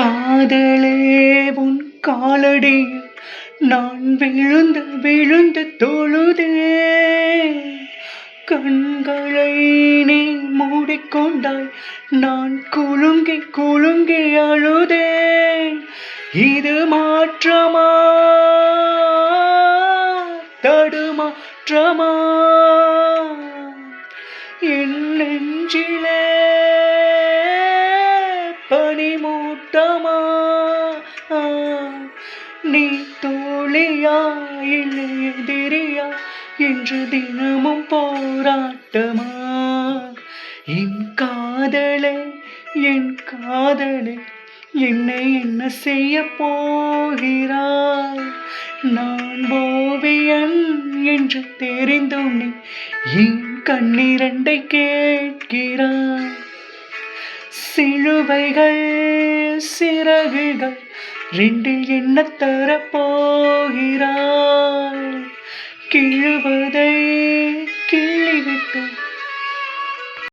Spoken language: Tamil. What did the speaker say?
காதலே உன் காலடியில் நான் விழுந்து விழுந்து தொழுதேன். கண்களை நீ மூடிக்கொண்டாய், நான் குலுங்கி குலுங்கி அழுதேன். இது மாற்றமா தடுமாற்றமா என் நெஞ்சிலே பனிமூட்டமா? நீ தோழியா இல்லை எதிரியா என்று தினமும் போராட்டமா? என் காதலே என் காதலே என்னை என்ன செய்ய போகிறாய்? நான் ஓவியன் என்று தெரிந்தும் நீ என் கண்ணிரண்டை கேட்கிறாய். சிலுவைகள் சிறகுகள் ரெண்டில் என்ன தரப்போகிறாய்? கிழுவதை